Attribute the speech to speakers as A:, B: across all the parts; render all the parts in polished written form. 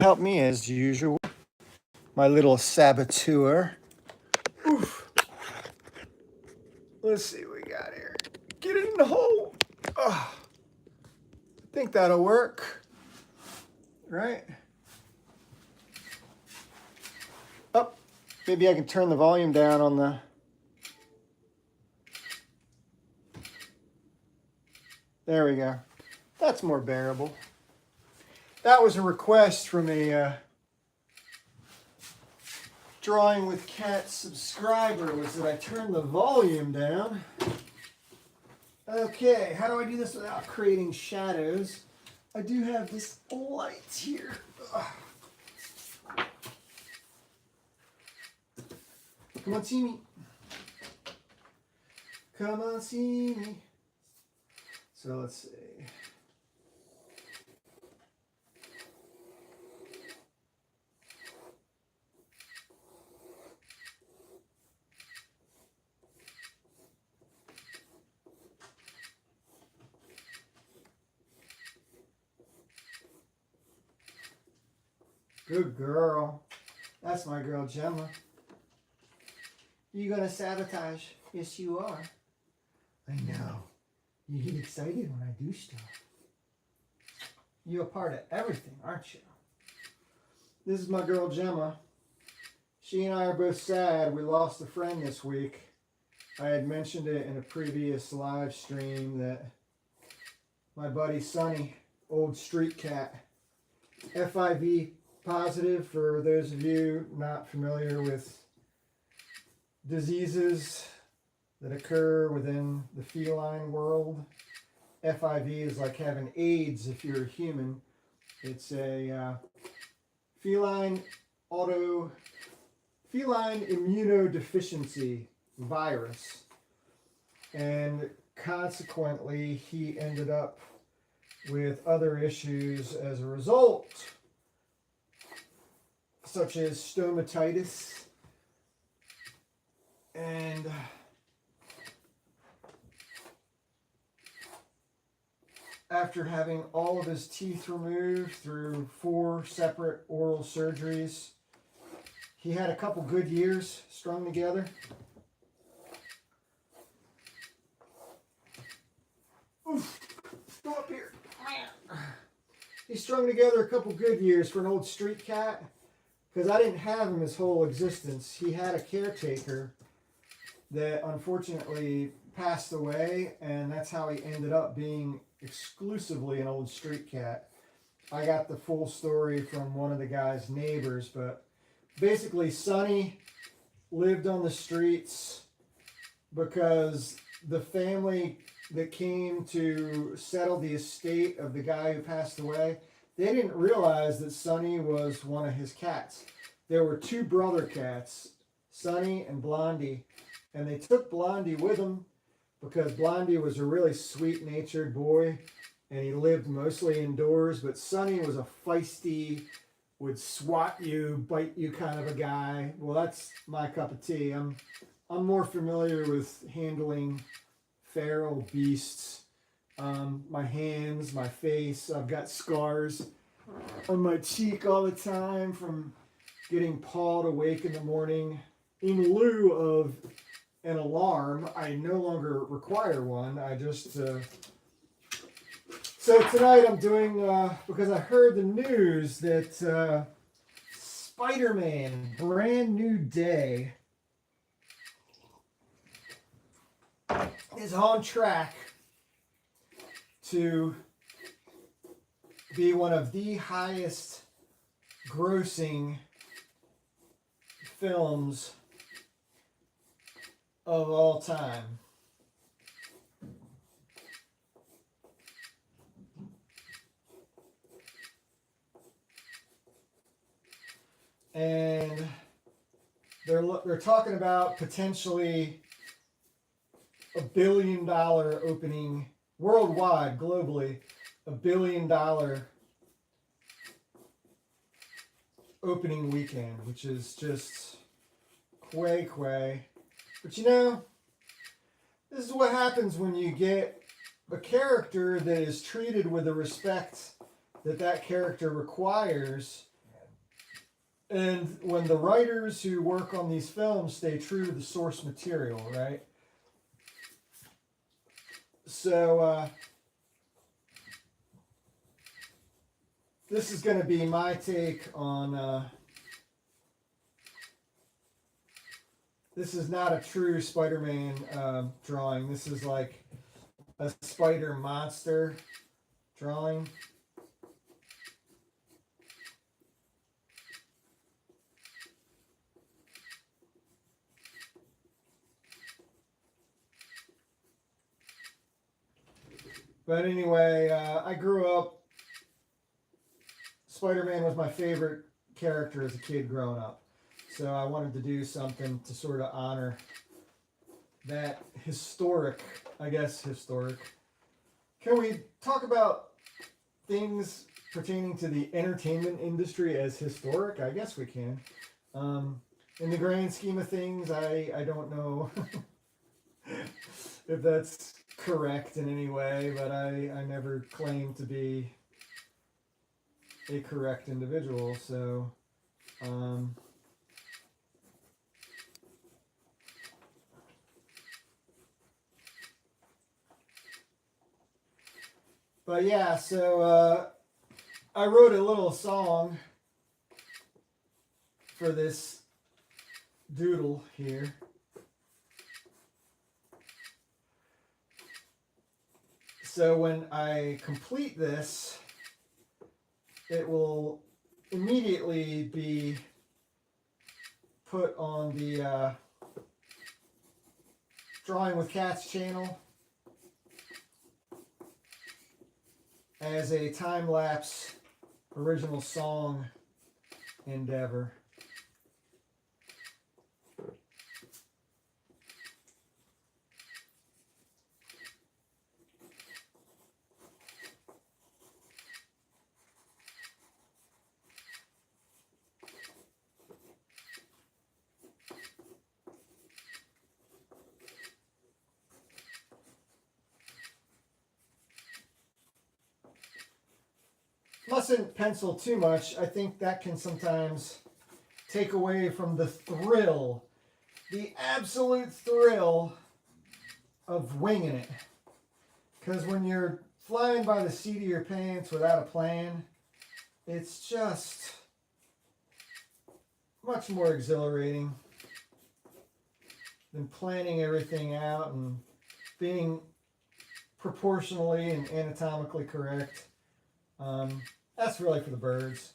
A: Help me as usual, my little saboteur. Oof. Let's see what we got here. Get it in the hole. Oh, I think that'll work, right? Oh, maybe I can turn the volume down on the... There we go. That's more bearable. That was a request from a Drawing with Cat subscriber, was that I turn the volume down. Okay, how do I do this without creating shadows? I do have this light here. Ugh. Come on, see me. Come on, see me. So let's see. Good girl. That's my girl, Gemma. You gonna sabotage? Yes, you are. I know. You get excited when I do stuff. You're a part of everything, aren't you? This is my girl, Gemma. She and I are both sad. We lost a friend this week. I had mentioned it in a previous live stream that my buddy Sonny, old street cat, FIV positive, for those of you not familiar with diseases that occur within the feline world. FIV is like having AIDS if you're a human. It's a feline immunodeficiency virus. And consequently, he ended up with other issues as a result, such as stomatitis and after having all of his teeth removed through 4 separate oral surgeries, he had a couple good years strung together. Oof, go up here. He strung together a couple good years for an old street cat, because I didn't have him his whole existence. He had a caretaker that unfortunately passed away, and that's how he ended up being exclusively an old street cat. I got the full story from one of the guy's neighbors, but basically Sonny lived on the streets because the family that came to settle the estate of the guy who passed away, they didn't realize that Sonny was one of his cats. There were 2 brother cats, Sonny and Blondie, and they took Blondie with them because Blondie was a really sweet-natured boy, and he lived mostly indoors, but Sonny was a feisty, would swat you, bite you kind of a guy. Well, that's my cup of tea. I'm more familiar with handling feral beasts. My hands, my face, I've got scars on my cheek all the time from getting pawed awake in the morning. In lieu of an alarm, I no longer require one. I just... So tonight I'm doing, because I heard the news that Spider-Man Brand New Day is on track to be one of the highest grossing films of all time. And they're talking about potentially $1 billion opening worldwide, globally, $1 billion opening weekend, which is just quay. But you know, this is what happens when you get a character that is treated with the respect that that character requires, And when the writers who work on these films stay true to the source material, right? So this is going to be my take on. This is not a true Spider-Man drawing. This is like a spider monster drawing. But anyway, I grew up, Spider-Man was my favorite character as a kid growing up. So I wanted to do something to sort of honor that historic. Can we talk about things pertaining to the entertainment industry as historic? I guess we can. In the grand scheme of things, I don't know if that's correct in any way, but I never claimed to be a correct individual, so but yeah, so I wrote a little song for this doodle here. So when I complete this, it will immediately be put on the Drawing with Cats channel as a time-lapse original song endeavor. Mustn't pencil too much. I think that can sometimes take away from the thrill, the absolute thrill of winging it. Because when you're flying by the seat of your pants without a plan, it's just much more exhilarating than planning everything out and being proportionally and anatomically correct. That's really for the birds.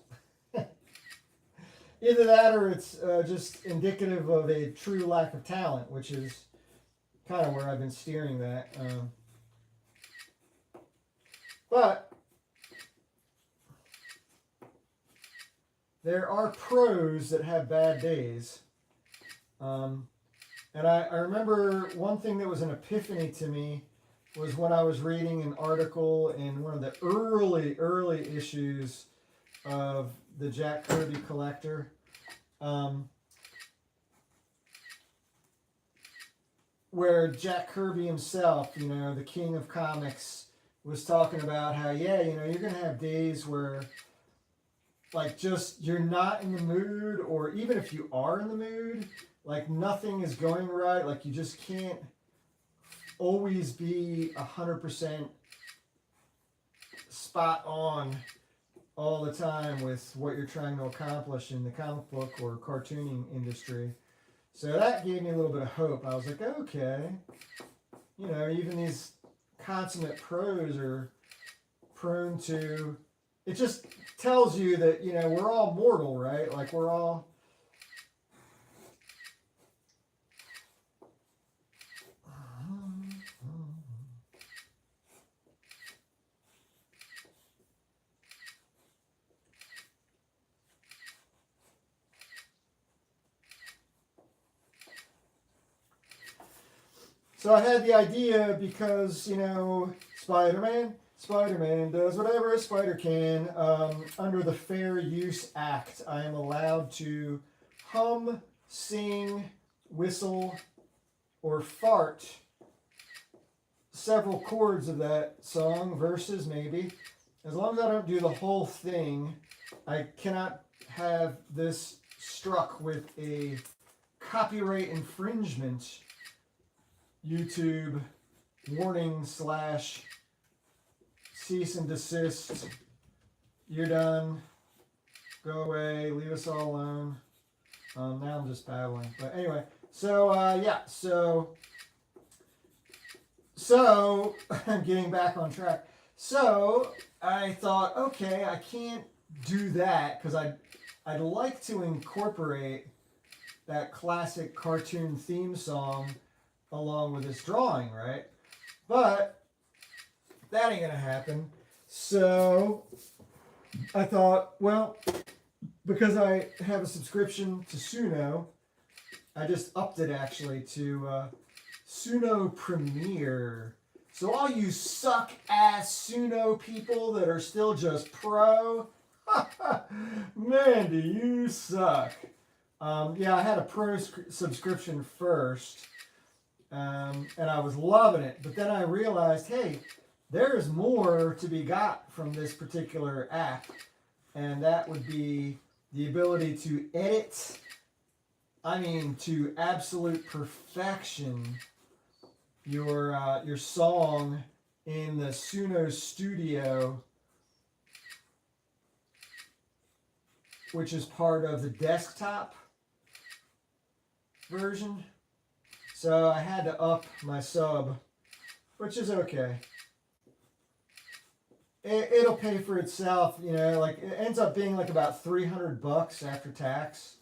A: Either that or it's just indicative of a true lack of talent, which is kind of where I've been steering that. But there are pros that have bad days. And I remember one thing that was an epiphany to me was when I was reading an article in one of the early issues of the Jack Kirby Collector, where Jack Kirby himself, you know, the king of comics, was talking about how, yeah, you know, you're going to have days where, like, just you're not in the mood, or even if you are in the mood, like, nothing is going right, like, you just can't always be 100% spot on all the time with what you're trying to accomplish in the comic book or cartooning industry. So that gave me a little bit of hope. I was like, okay, you know, even these consummate pros are prone to, it just tells you that, you know, we're all mortal, right? Like, we're all So I had the idea because, you know, Spider-Man does whatever a spider can. Under the Fair Use Act, I am allowed to hum, sing, whistle, or fart several chords of that song, verses maybe. As long as I don't do the whole thing, I cannot have this struck with a copyright infringement YouTube warning / cease and desist. You're done. Go away. Leave us all alone. Now I'm just babbling. But anyway, so yeah, so I'm getting back on track. So I thought, okay, I can't do that because I'd like to incorporate that classic cartoon theme song along with this drawing, right? But that ain't gonna happen. So I thought, well, because I have a subscription to Suno, I just upped it actually to Suno Premiere. So all you suck-ass Suno people that are still just pro, man, do you suck. Yeah, I had a pro subscription first, and I was loving it. But then I realized, hey, there's more to be got from this particular app, and that would be the ability to edit, I mean, to absolute perfection, your song in the Suno Studio, which is part of the desktop version. So I had to up my sub, which is okay. It'll pay for itself, you know, like it ends up being like about $300 after tax.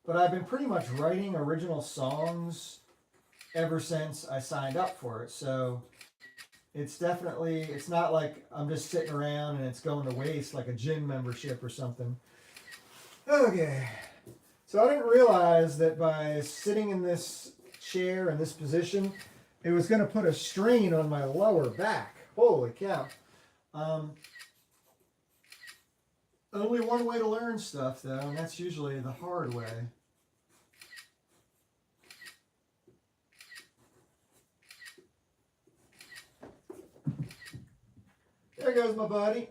A: But I've been pretty much writing original songs ever since I signed up for it. So it's definitely, it's not like I'm just sitting around and it's going to waste like a gym membership or something. Okay. So I didn't realize that by sitting in this chair in this position, it was going to put a strain on my lower back. Holy cow. Only one way to learn stuff, though, and that's usually the hard way. There goes my buddy.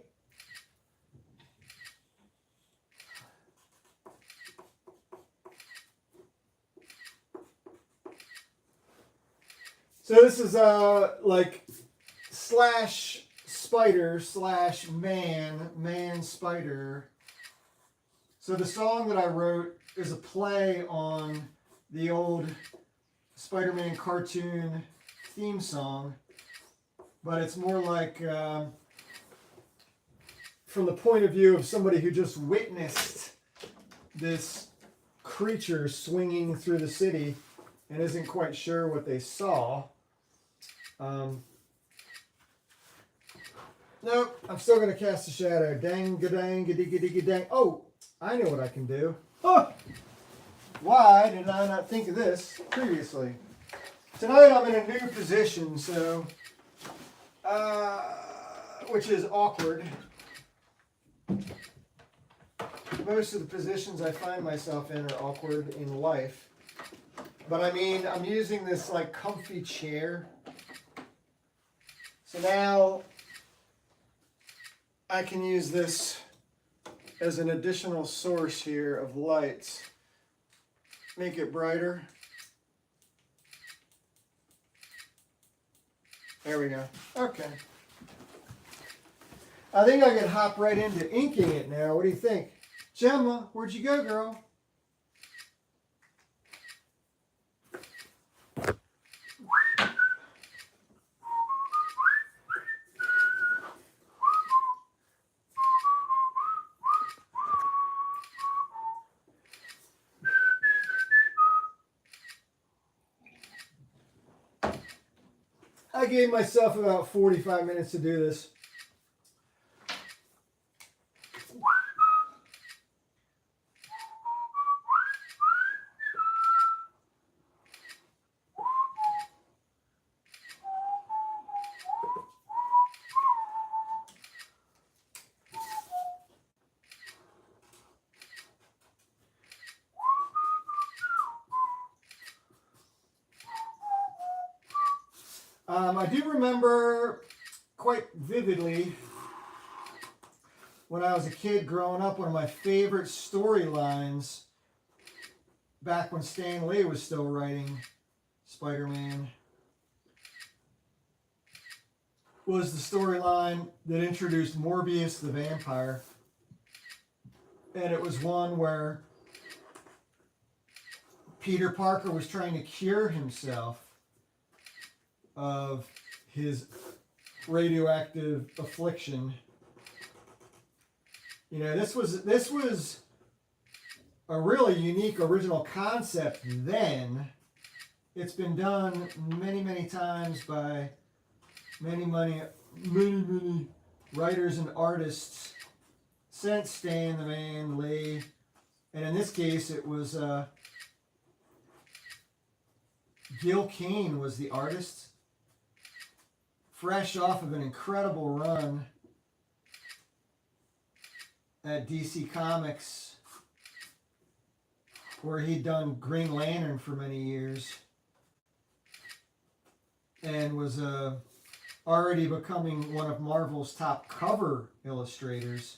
A: So this is like slash spider slash man spider. So the song that I wrote is a play on the old Spider-Man cartoon theme song, but it's more like from the point of view of somebody who just witnessed this creature swinging through the city and isn't quite sure what they saw. Nope, I'm still going to cast a shadow. Dang. Oh, I know what I can do. Huh. Why did I not think of this previously? Tonight I'm in a new position, so, which is awkward. Most of the positions I find myself in are awkward in life. But I mean, I'm using this like comfy chair. So now I can use this as an additional source here of lights. Make it brighter. There we go. Okay. I think I can hop right into inking it now. What do you think? Gemma, where'd you go, girl? I gave myself about 45 minutes to do this. I do remember quite vividly when I was a kid growing up, one of my favorite storylines back when Stan Lee was still writing Spider-Man was the storyline that introduced Morbius the vampire. And it was one where Peter Parker was trying to cure himself of his radioactive affliction. You know, this was a really unique original concept then. It's been done many, many times by many writers and artists since Stan the Man Lee. And in this case, it was Gil Kane was the artist, fresh off of an incredible run at DC Comics, where he'd done Green Lantern for many years and was already becoming one of Marvel's top cover illustrators.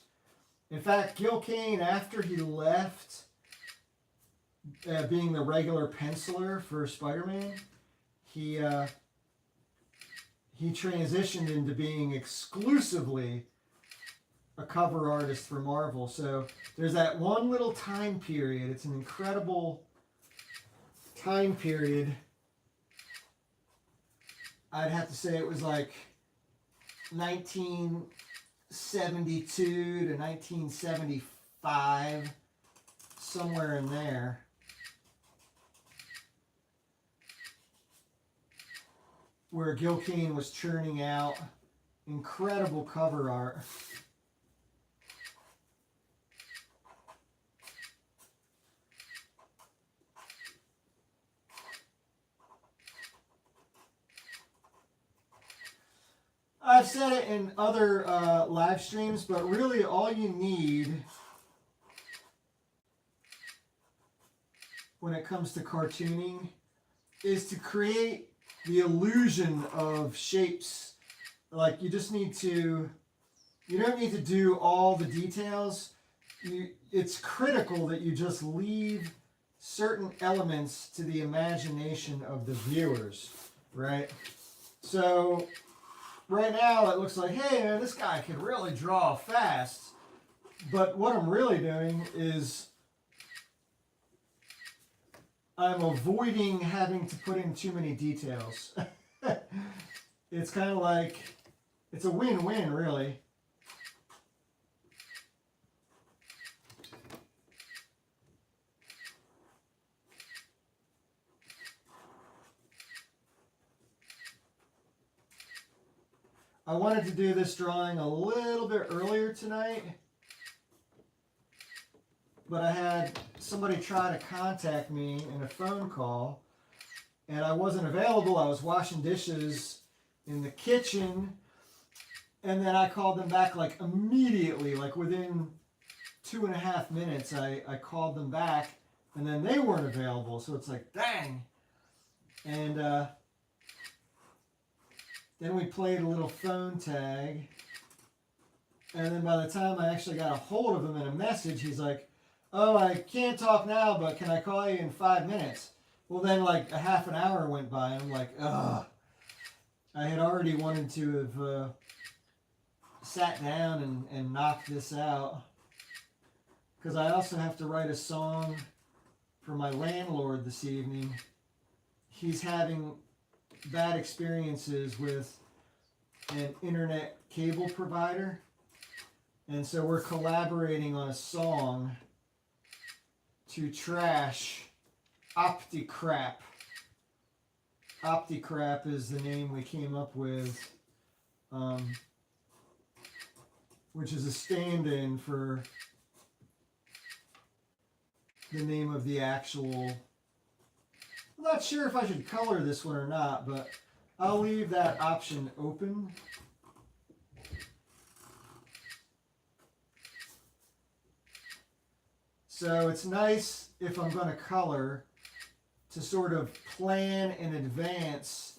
A: In fact, Gil Kane, after he left being the regular penciler for Spider-Man, he transitioned into being exclusively a cover artist for Marvel. So there's that one little time period. It's an incredible time period. I'd have to say it was like 1972 to 1975, somewhere in there, where Gil Kane was churning out incredible cover art. I've said it in other live streams, but really all you need when it comes to cartooning is to create the illusion of shapes. Like, you just need to, you don't need to do all the details. It's critical that you just leave certain elements to the imagination of the viewers, right? So right now it looks like, hey man, this guy can really draw fast. But what I'm really doing is I'm avoiding having to put in too many details. It's kind of like, it's a win-win, really. I wanted to do this drawing a little bit earlier tonight, but I had somebody try to contact me in a phone call, and I wasn't available. I was washing dishes in the kitchen, and then I called them back like immediately, like within 2.5 minutes. I called them back, and then they weren't available, so it's like, dang. And then we played a little phone tag, and then by the time I actually got a hold of him in a message, he's like, oh, I can't talk now, but can I call you in 5 minutes? Well, then like a half an hour went by, and I'm like, ugh. I had already wanted to have sat down and knocked this out, because I also have to write a song for my landlord this evening. He's having bad experiences with an internet cable provider, and so we're collaborating on a song to trash OptiCrap. OptiCrap is the name we came up with, which is a stand-in for the name of the actual. I'm not sure if I should color this one or not, but I'll leave that option open. So it's nice, if I'm going to color, to sort of plan in advance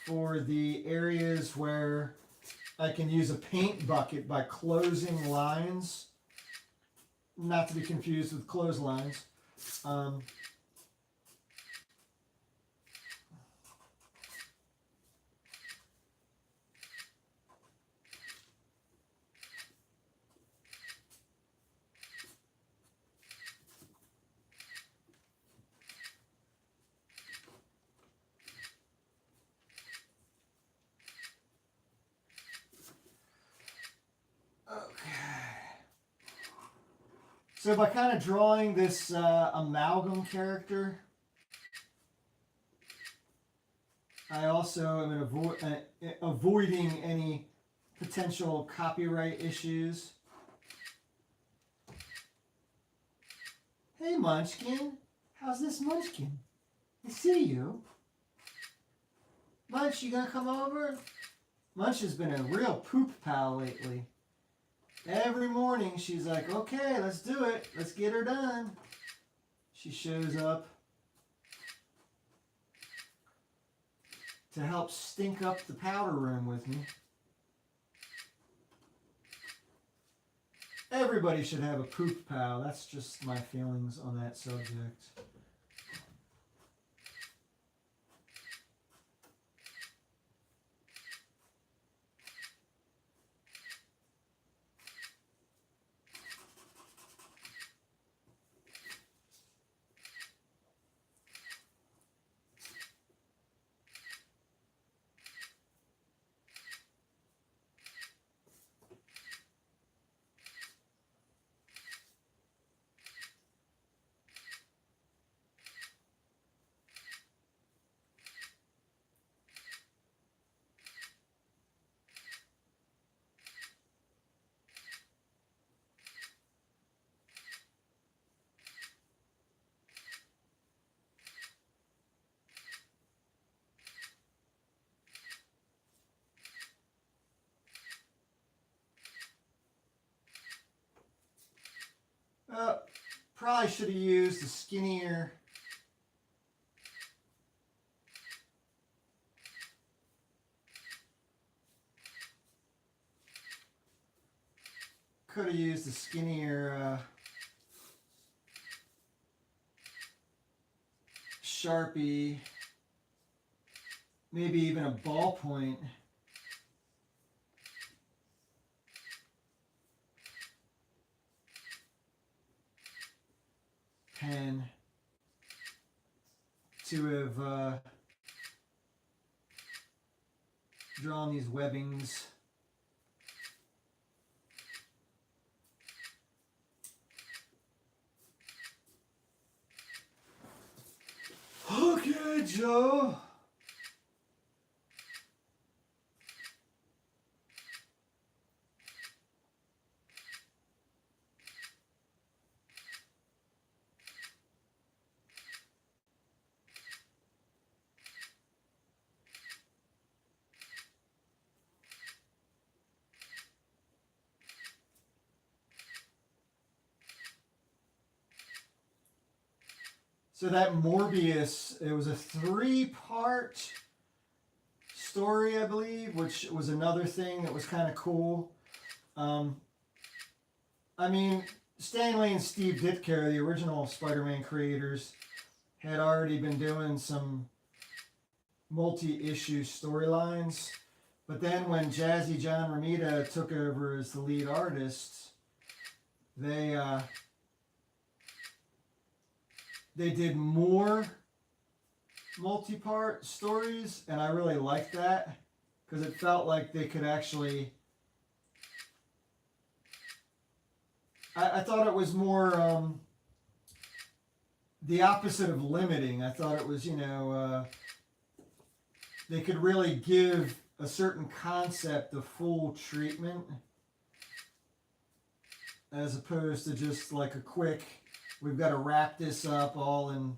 A: for the areas where I can use a paint bucket by closing lines, not to be confused with clotheslines. So by kind of drawing this amalgam character, I also am avoiding any potential copyright issues. Hey Munchkin, how's this Munchkin? I see you. Munch, you gonna come over? Munch has been a real poop pal lately. Every morning she's like, okay, let's do it. Let's get her done. She shows up to help stink up the powder room with me. Everybody should have a poop pal. That's just my feelings on that subject. Probably should have used the skinnier Sharpie, maybe even a ballpoint. Pen to have drawn these webbings. Okay, Joe. So that Morbius, it was a 3-part story, I believe, which was another thing that was kind of cool. I mean, Stan Lee and Steve Ditko, the original Spider-Man creators, had already been doing some multi-issue storylines. But then when Jazzy John Romita took over as the lead artist, they did more multi-part stories, and I really liked that because it felt like they could actually... I thought it was more the opposite of limiting. I thought it was, they could really give a certain concept a full treatment as opposed to just like a quick... We've got to wrap this up all in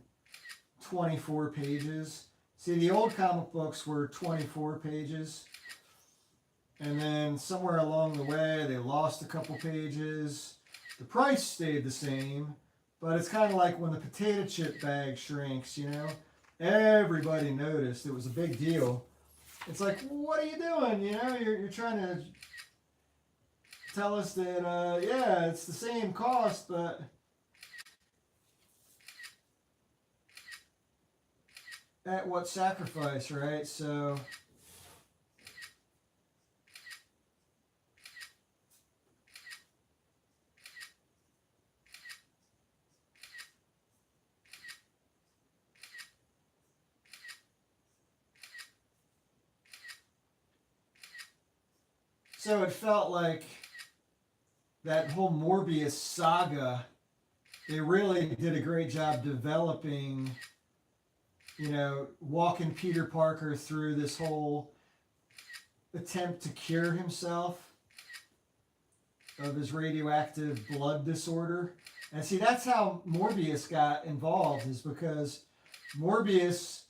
A: 24 pages. See, the old comic books were 24 pages. And then somewhere along the way, they lost a couple pages. The price stayed the same. But it's kind of like when the potato chip bag shrinks, Everybody noticed. It was a big deal. It's like, what are you doing? You know, you're trying to tell us that, yeah, it's the same cost, but at what sacrifice, right? So it felt like that whole Morbius saga, they really did a great job developing, you know, walking Peter Parker through this whole attempt to cure himself of his radioactive blood disorder. And see, that's how Morbius got involved, is because Morbius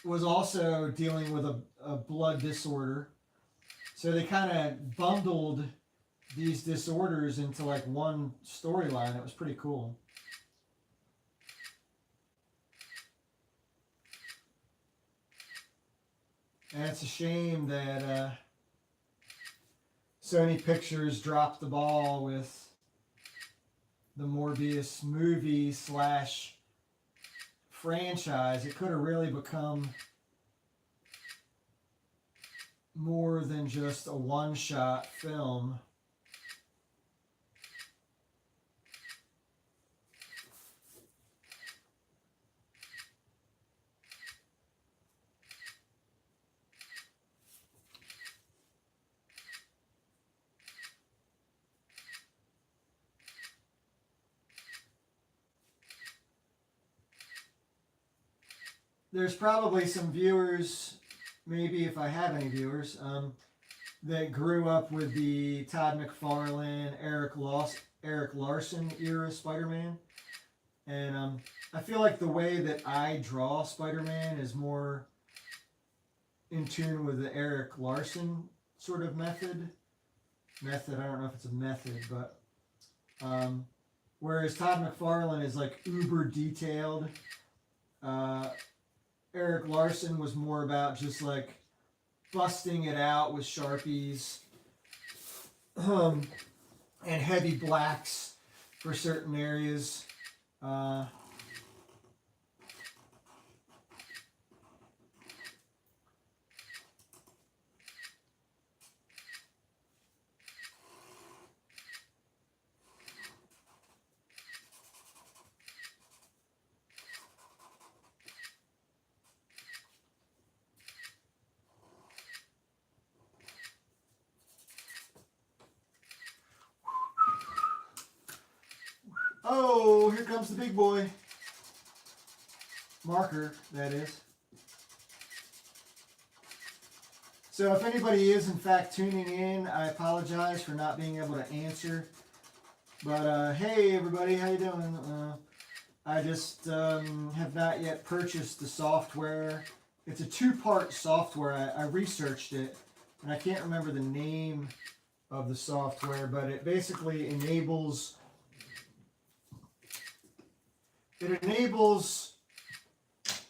A: was also dealing with a blood disorder. So they kind of bundled these disorders into like one storyline. It was pretty cool. And it's a shame that Sony Pictures dropped the ball with the Morbius movie slash franchise. It could have really become more than just a one-shot film. There's probably some viewers, maybe if I have any viewers, that grew up with the Todd McFarlane, Eric Larson era Spider-Man. And I feel like the way that I draw Spider-Man is more in tune with the Eric Larson sort of method. I don't know if it's a method, but whereas Todd McFarlane is like uber detailed. Eric Larson was more about just like busting it out with Sharpies and heavy blacks for certain areas. Oh, here comes the big boy. Marker, that is. So if anybody is in fact tuning in, I apologize for not being able to answer. But hey everybody, how you doing? I just have not yet purchased the software. It's a two-part software. I researched it, and I can't remember the name of the software, but it basically enables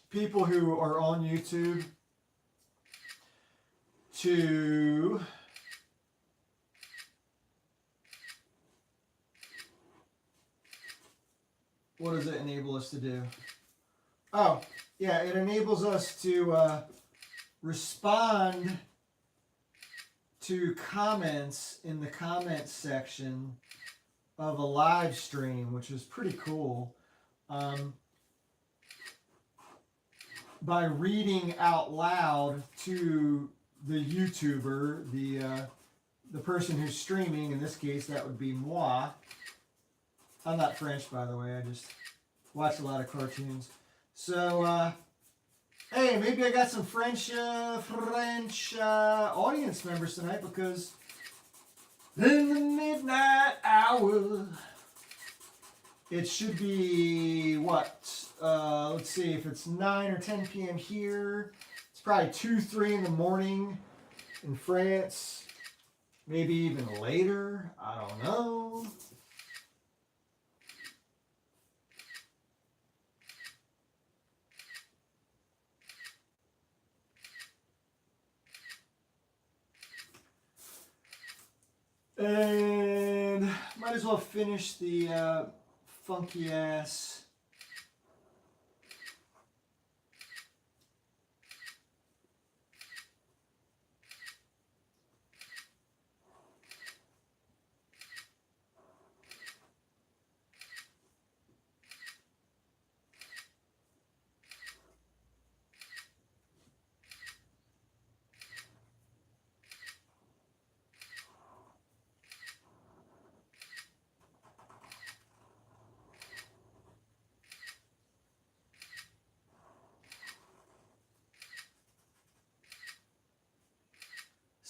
A: people who are on YouTube to what does it enable us to do? Oh, yeah, it enables us to respond to comments in the comments section of a live stream, which is pretty cool. By reading out loud to the YouTuber, the person who's streaming. In this case, that would be moi. I'm not French, by the way. I just watch a lot of cartoons. So, hey, maybe I got some French audience members tonight, because in the midnight hour, it should be, what? Let's see, if it's 9 or 10 p.m. here, it's probably 2, 3 in the morning in France. Maybe even later. I don't know. And might as well finish the funky ass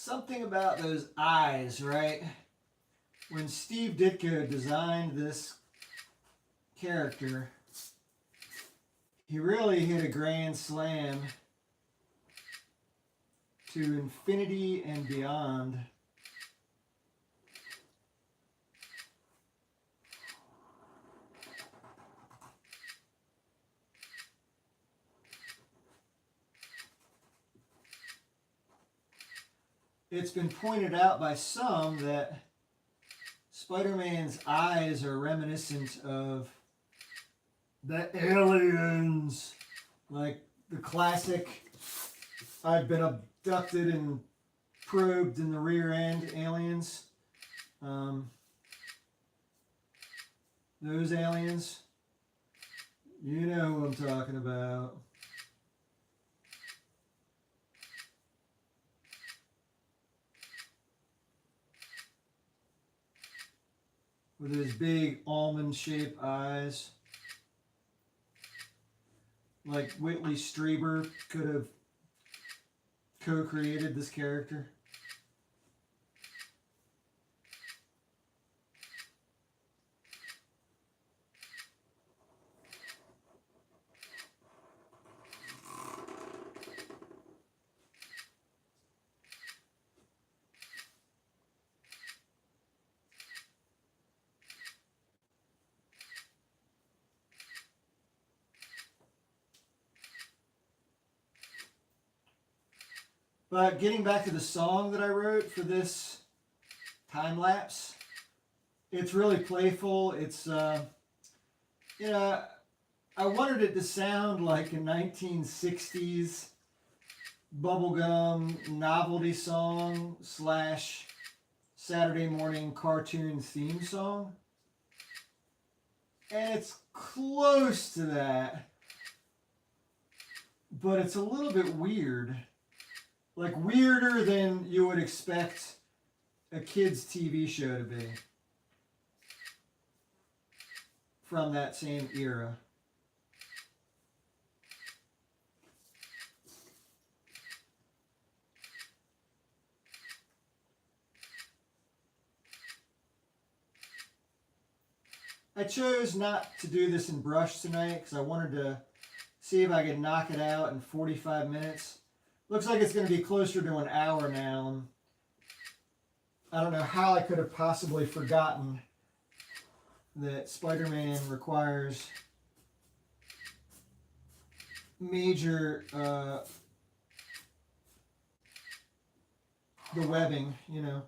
A: something about those eyes, right? When Steve Ditko designed this character, he really hit a grand slam to infinity and beyond. It's been pointed out by some that Spider-Man's eyes are reminiscent of the aliens, like the classic I've been abducted and probed in the rear end aliens. Those aliens, you know who I'm talking about. With his big almond-shaped eyes. Like Whitley Strieber could have co-created this character. But getting back to the song that I wrote for this time-lapse, it's really playful. It's, you know, I wanted it to sound like a 1960s bubblegum novelty song slash Saturday morning cartoon theme song. And it's close to that, but it's a little bit weird. Like weirder than you would expect a kid's TV show to be from that same era. I chose not to do this in brush tonight because I wanted to see if I could knock it out in 45 minutes. Looks like it's going to be closer to an hour now. I don't know how I could have possibly forgotten that Spider-Man requires major the webbing, you know.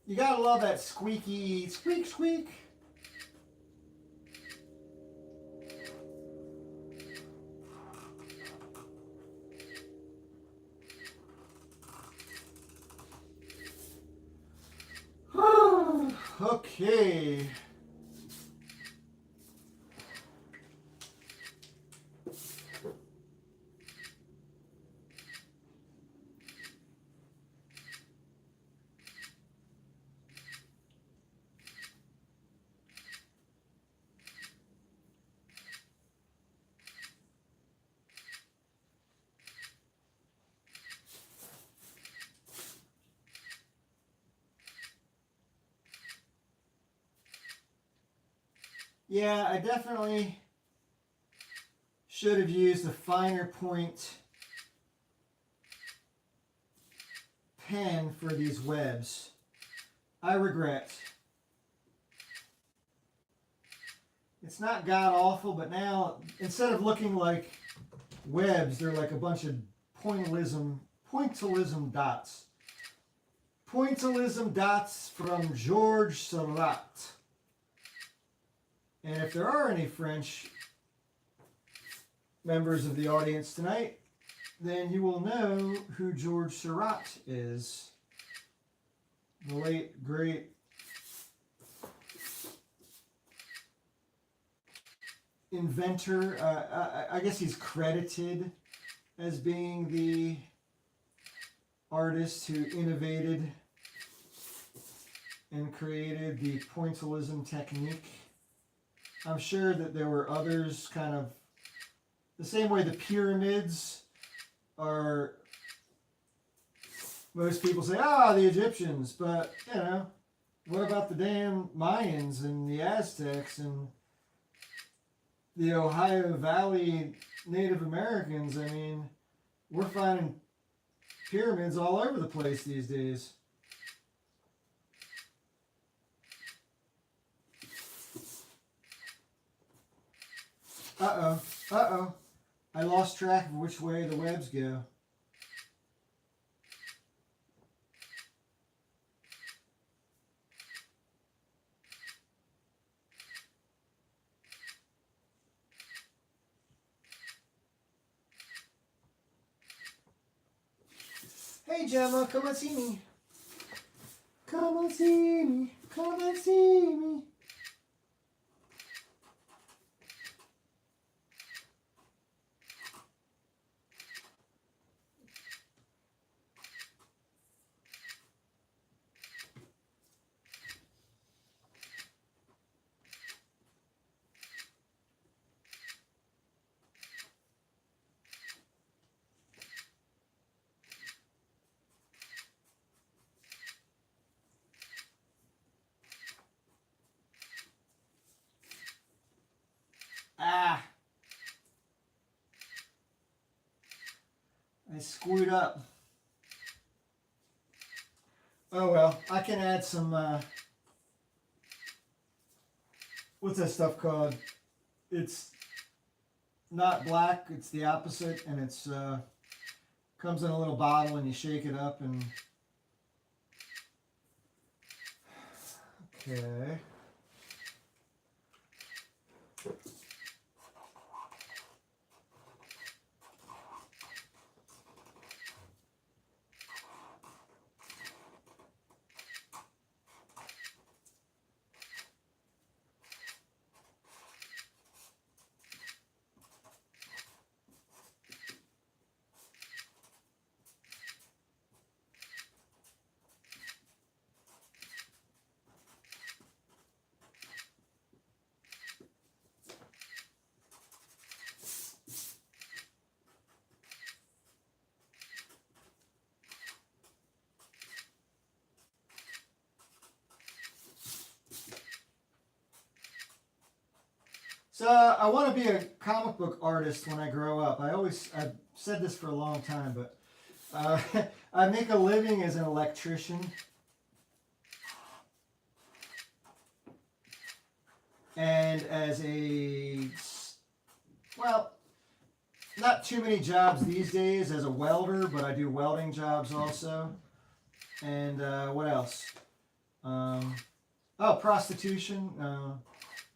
A: You gotta love that squeaky squeak squeak. Okay. Yeah, I definitely should have used a finer point pen for these webs. I regret. It's not god awful, but now instead of looking like webs, they're like a bunch of pointillism dots. Pointillism dots from Georges Seurat. And if there are any French members of the audience tonight, then you will know who Georges Seurat is. The late, great inventor. I guess he's credited as being the artist who innovated and created the pointillism technique. I'm sure that there were others, kind of the same way the pyramids are. Most people say, the Egyptians, but you know, what about the damn Mayans and the Aztecs and the Ohio Valley Native Americans? I mean, we're finding pyramids all over the place these days. Uh-oh. I lost track of which way the webs go. Hey Gemma, come and see me. Come and see me. Come and see me. I screwed up. Oh well, I can add some, what's that stuff called? It's not black, it's the opposite, and it's, comes in a little bottle and you shake it up and, okay. So I want to be a comic book artist when I grow up. I've said this for a long time, but I make a living as an electrician. And as not too many jobs these days as a welder, but I do welding jobs also. And what else? Prostitution.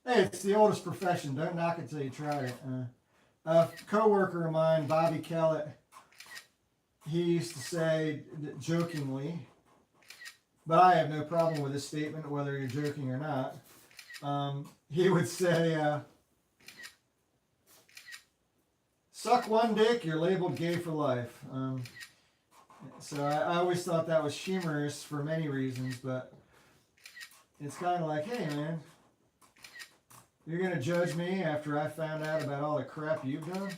A: Hey, it's the oldest profession. Don't knock it till you try it. A co-worker of mine, Bobby Kellett, he used to say, jokingly, but I have no problem with this statement, whether you're joking or not. He would say, suck one dick, you're labeled gay for life. So I always thought that was humorous for many reasons, but it's kind of like, hey man, you're going to judge me after I found out about all the crap you've done?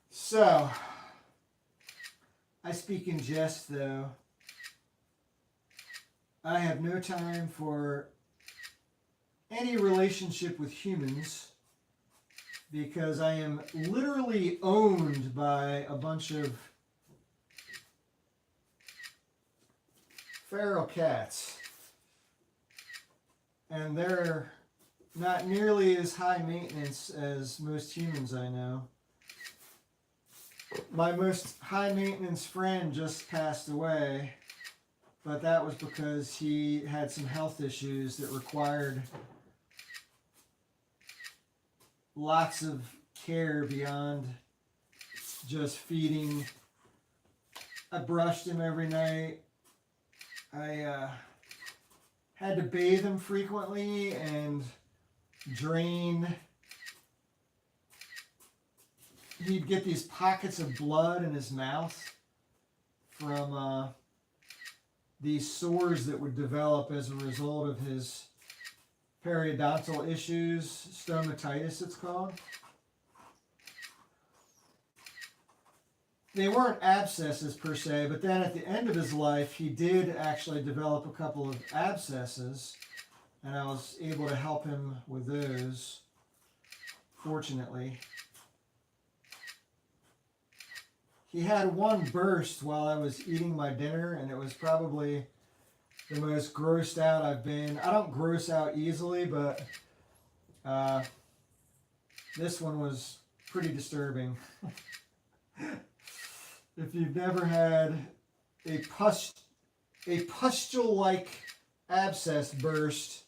A: So, I speak in jest though. I have no time for any relationship with humans because I am literally owned by a bunch of feral cats. And they're not nearly as high maintenance as most humans I know. My most high maintenance friend just passed away, but that was because he had some health issues that required lots of care beyond just feeding. I brushed him every night. I had to bathe him frequently and drain. He'd get these pockets of blood in his mouth from these sores that would develop as a result of his periodontal issues, stomatitis it's called. They weren't abscesses per se, but then at the end of his life, he did actually develop a couple of abscesses, and I was able to help him with those, fortunately. He had one burst while I was eating my dinner, and it was probably the most grossed out I've been. I don't gross out easily, but this one was pretty disturbing. If you've never had a pustule-like abscess burst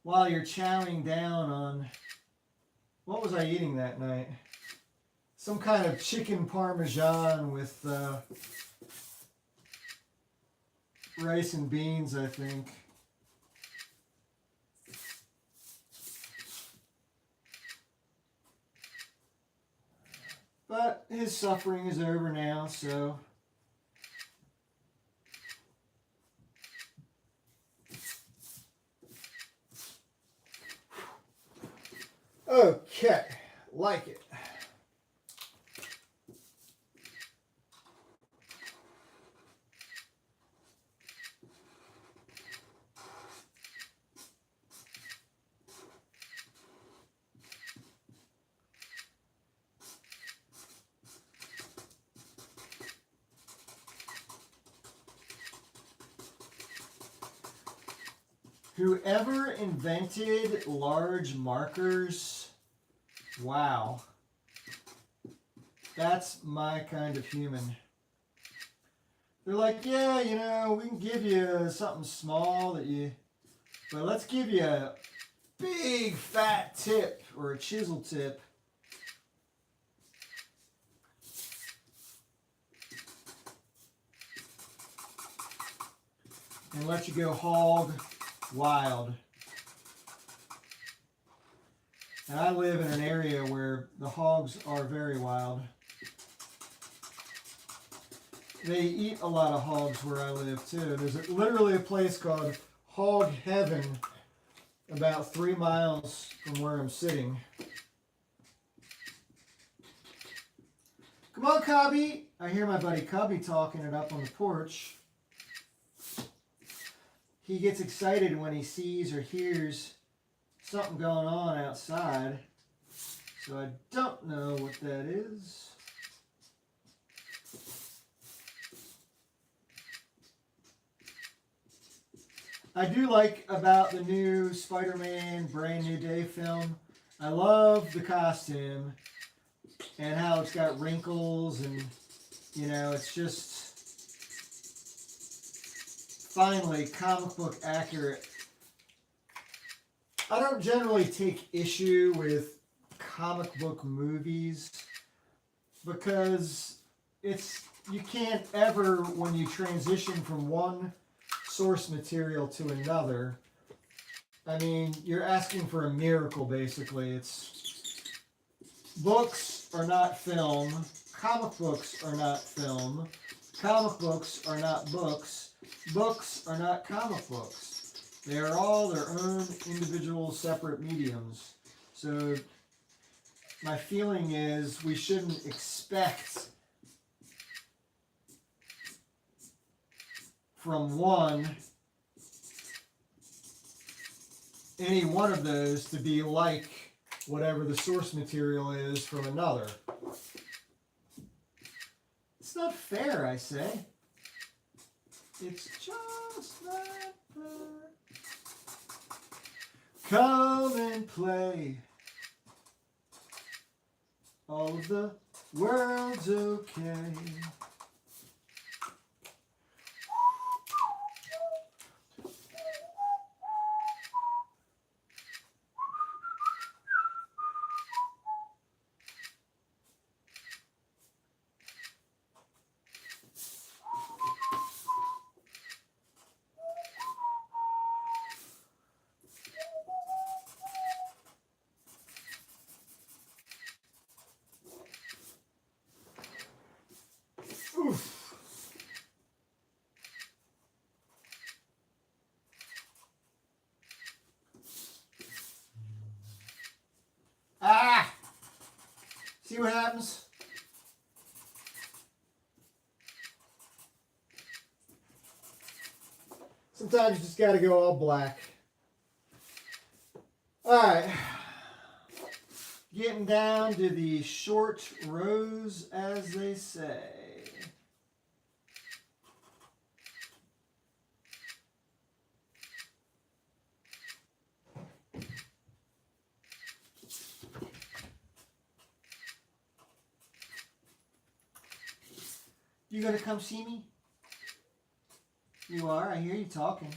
A: while you're chowing down on, what was I eating that night? Some kind of chicken parmesan with rice and beans, I think. But his suffering is over now, so okay, like it. Whoever invented large markers, wow, that's my kind of human. They're like, yeah, you know, we can give you something small but let's give you a big fat tip or a chisel tip. And let you go hog wild. And I live in an area where the hogs are very wild. They eat a lot of hogs where I live too. There's literally a place called Hog Heaven about 3 miles from where I'm sitting. Come on, Cubby. I hear my buddy Cubby talking it up on the porch. He gets excited when he sees or hears something going on outside. So I don't know what that is. I do like about the new Spider-Man Brand New Day film. I love the costume and how it's got wrinkles and, you know, it's just finally comic book accurate. I don't generally take issue with comic book movies because you can't ever, when you transition from one source material to another, I mean, you're asking for a miracle basically. It's books are not film, comic books are not film, comic books are not books, books are not comic books. They are all their own individual separate mediums. So my feeling is we shouldn't expect from one any one of those to be like whatever the source material is from another. It's not fair, I say. It's just not fair. Come and play. All of the world's okay. Oof. Ah! See what happens? Sometimes you just got to go all black. All right. Getting down to the short rows, as they say. You gonna come see me? You are? I hear you talking.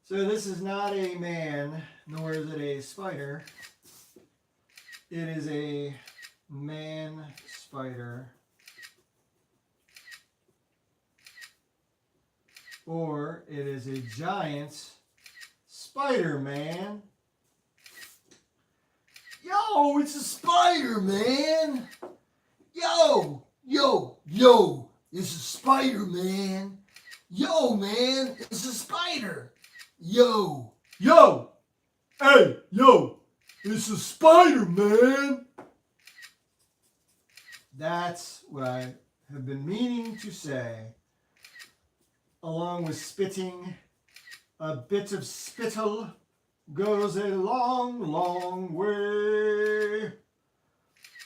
A: So this is not a man, nor is it a spider. It is a man spider. Or it is a giant Spider-Man. Yo, it's a Spider-Man. Yo, it's a Spider-Man. Yo, man, it's a spider. Yo, hey, it's a Spider-Man. That's what I have been meaning to say. Along with spitting, a bit of spittle goes a long, long way.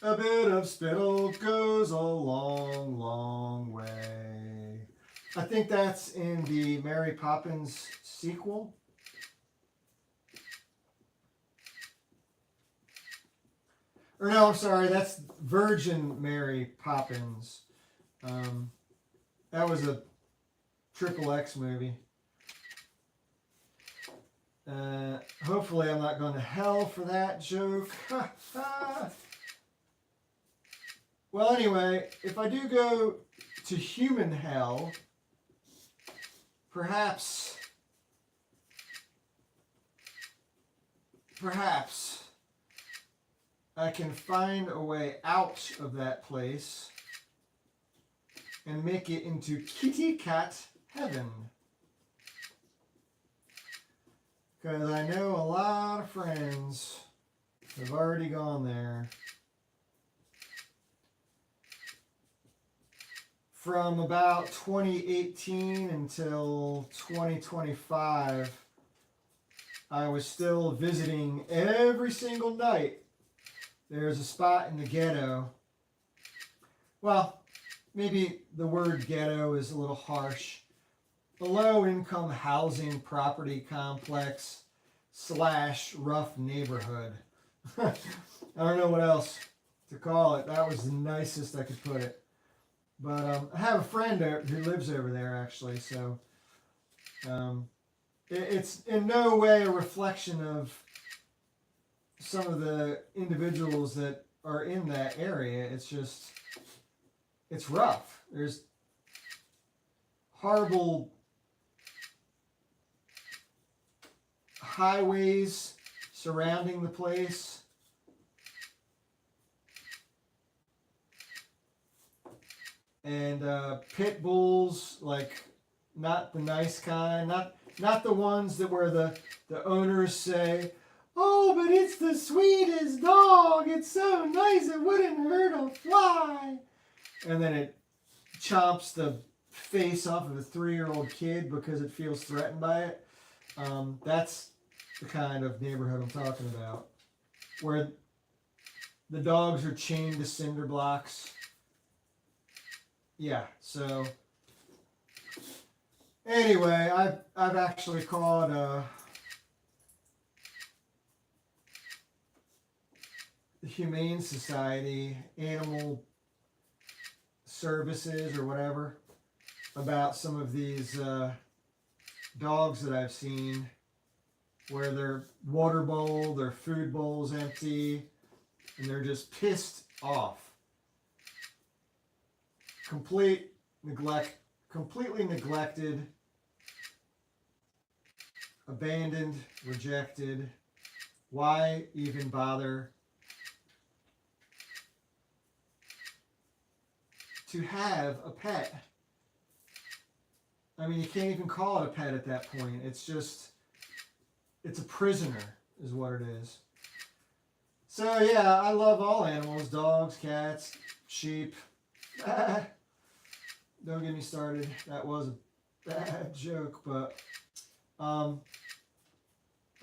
A: A bit of spittle goes a long, long way. I think that's in the Mary Poppins sequel. Or no, I'm sorry, that's Virgin Mary Poppins. That was a XXX movie. Hopefully I'm not going to hell for that joke. Well, anyway, if I do go to human hell, perhaps I can find a way out of that place and make it into kitty cat heaven. Because I know a lot of friends have already gone there. from about 2018 until 2025, I was still visiting every single night. There's a spot in the ghetto. Well, maybe the word ghetto is a little harsh. A low-income housing property complex / rough neighborhood. I don't know what else to call it. That was the nicest I could put it. But I have a friend who lives over there, actually, so it's in no way a reflection of some of the individuals that are in that area. It's just, it's rough. There's horrible highways surrounding the place. And pit bulls, like not the nice kind, not the ones that where the owners say, "Oh, but it's the sweetest dog. It's so nice it wouldn't hurt a fly," and then it chomps the face off of a 3-year-old kid because it feels threatened by it. That's the kind of neighborhood I'm talking about, where the dogs are chained to cinder blocks. Yeah, so anyway, I've actually called the Humane Society, Animal Services or whatever, about some of these dogs that I've seen where their water bowl, their food bowl's empty, and they're just pissed off. Completely neglected, abandoned, rejected. Why even bother to have a pet? I mean, you can't even call it a pet at that point. It's just, it's a prisoner is what it is. So yeah, I love all animals, dogs, cats, sheep. Don't get me started. That was a bad joke, but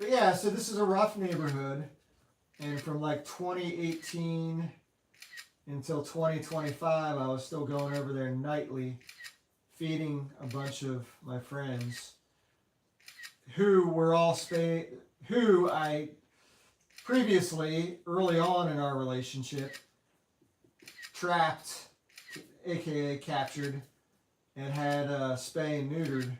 A: yeah, so this is a rough neighborhood, and from like 2018 until 2025, I was still going over there nightly, feeding a bunch of my friends who were all who I previously, early on in our relationship, trapped, aka captured, and had spay and neutered.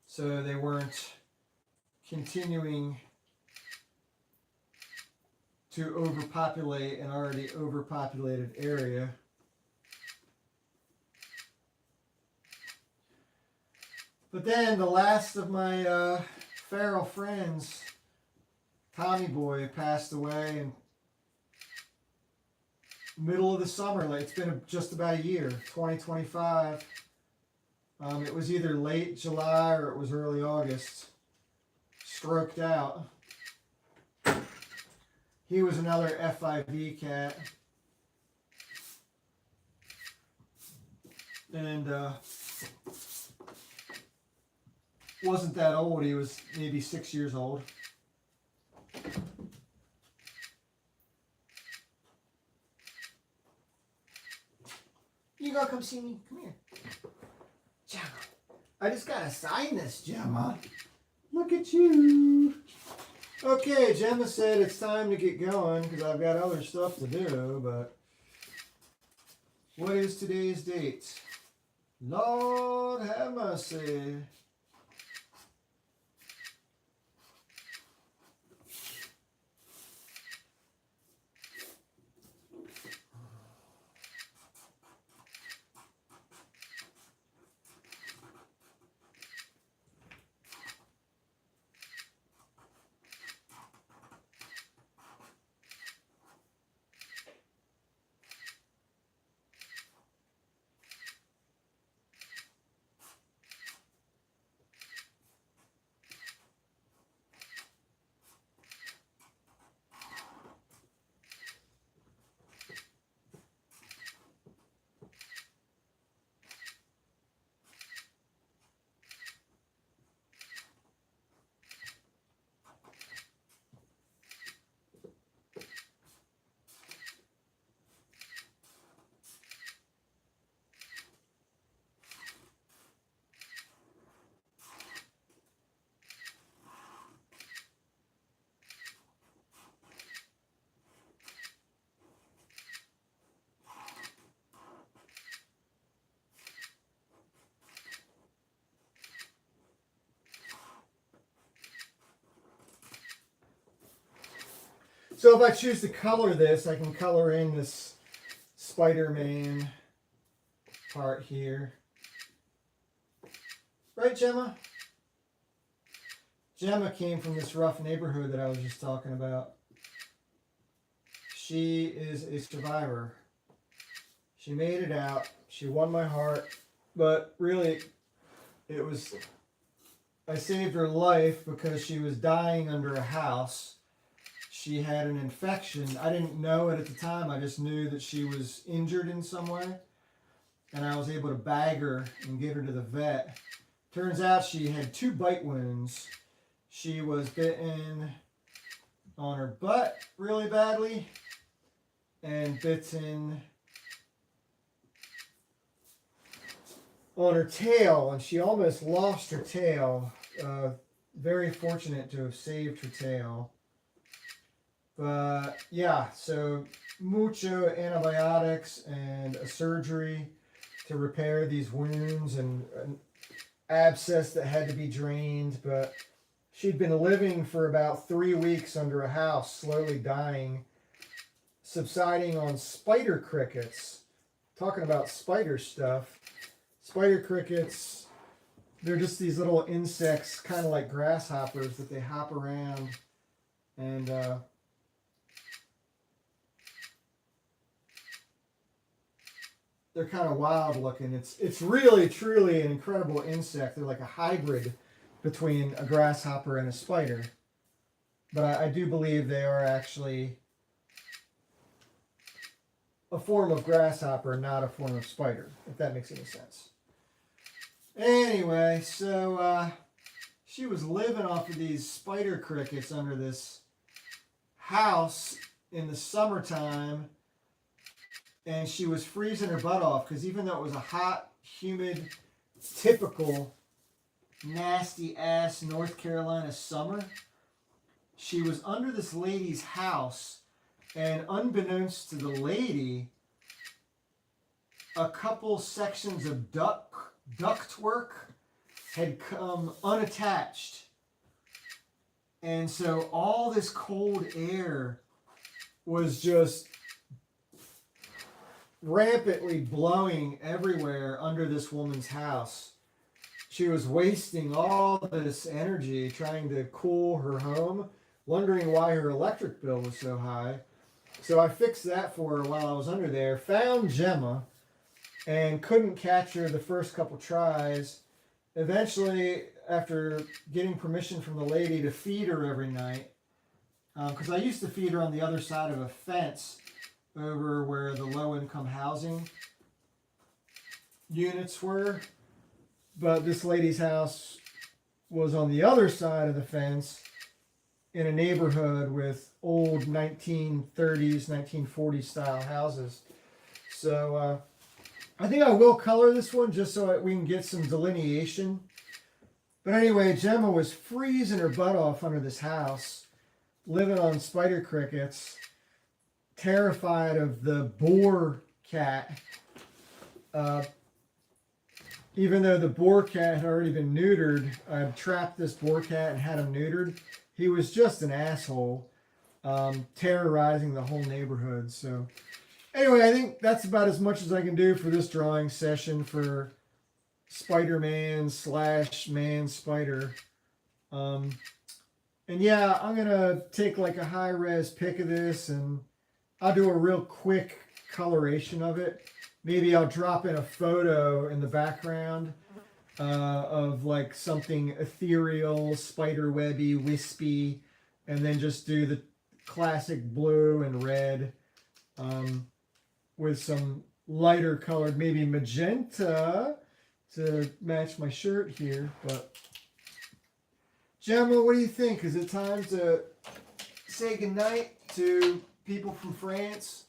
A: So they weren't continuing to overpopulate an already overpopulated area. But then the last of my feral friends, Tommy Boy, passed away in middle of the summer. Like, it's been just about a year, 2025. It was either late July or it was early August. Stroked out. He was another FIV cat. And wasn't that old. He was maybe 6 years old. You gonna come see me? Come here. Gemma. I just gotta sign this, Gemma. Look at you. Okay, Gemma said it's time to get going because I've got other stuff to do, but what is today's date? Lord have mercy. So if I choose to color this, I can color in this Spider-Man part here. Right, Gemma? Gemma came from this rough neighborhood that I was just talking about. She is a survivor. She made it out. She won my heart. But really, it was... I saved her life because she was dying under a house. She had an infection. I didn't know it at the time. I just knew that she was injured in some way. And I was able to bag her and get her to the vet. Turns out she had 2 bite wounds. She was bitten on her butt really badly and bitten on her tail, and she almost lost her tail. Very fortunate to have saved her tail. But yeah, so mucho antibiotics and a surgery to repair these wounds and an abscess that had to be drained. But she'd been living for about 3 weeks under a house, slowly dying, subsiding on spider crickets. Talking about spider stuff. Spider crickets, they're just these little insects, kind of like grasshoppers, that they hop around and they're kind of wild looking. It's really, truly an incredible insect. They're like a hybrid between a grasshopper and a spider. But I do believe they are actually a form of grasshopper, not a form of spider, if that makes any sense. Anyway, so she was living off of these spider crickets under this house in the summertime, and she was freezing her butt off because even though it was a hot, humid, typical, nasty-ass North Carolina summer, she was under this lady's house, and unbeknownst to the lady, a couple sections of ductwork had come unattached. And so all this cold air was just rampantly blowing everywhere under this woman's house. She was wasting all this energy trying to cool her home, wondering why her electric bill was so high. So I fixed that for her while I was under there, found Gemma, and couldn't catch her the first couple tries. Eventually, after getting permission from the lady to feed her every night, because I used to feed her on the other side of a fence over where the low-income housing units were, but this lady's house was on the other side of the fence in a neighborhood with old 1930s, 1940s style houses. So I think I will color this one just so we can get some delineation. But anyway, Gemma was freezing her butt off under this house, living on spider crickets, terrified of the boar cat. Even though the boar cat had already been neutered, I trapped this boar cat and had him neutered. He was just an asshole, terrorizing the whole neighborhood. So anyway, I think that's about as much as I can do for this drawing session for Spider-Man / Man Spider. And yeah, I'm going to take like a high-res pic of this and I'll do a real quick coloration of it. Maybe I'll drop in a photo in the background of like something ethereal, spider-webby, wispy, and then just do the classic blue and red with some lighter colored, maybe magenta to match my shirt here. But Gemma, what do you think? Is it time to say goodnight to people from France?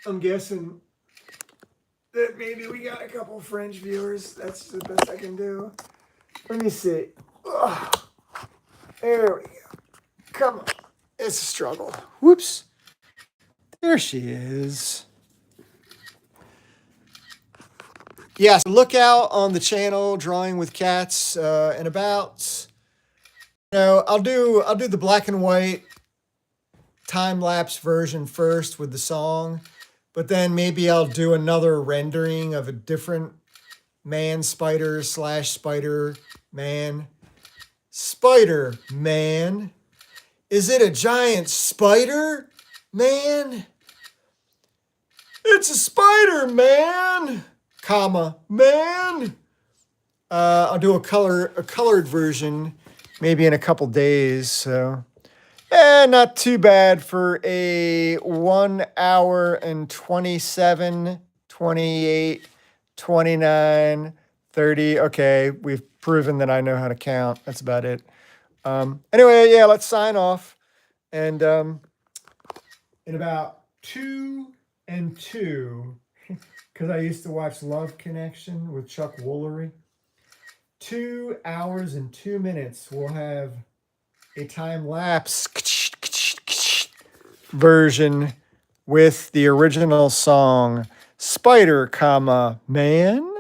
A: I'm guessing that maybe we got a couple French viewers. That's the best I can do. Let me see. Ugh. There we go. Come on. It's a struggle. Whoops. There she is. Yeah, so look out on the channel, Drawing with Cats, in about, I'll do the black and white time-lapse version first with the song, but then maybe I'll do another rendering of a different man spider slash spider man. Spider man. Is it a giant spider man? It's a spider man, comma, man. I'll do a colored version maybe in a couple days. So, not too bad for a 1 hour and 27, 28, 29, 30. Okay, we've proven that I know how to count. That's about it. Anyway, yeah, let's sign off. And in about 2 and 2, because I used to watch Love Connection with Chuck Woolery. 2 hours and 2 minutes, we'll have a time-lapse version with the original song Spider, comma, man.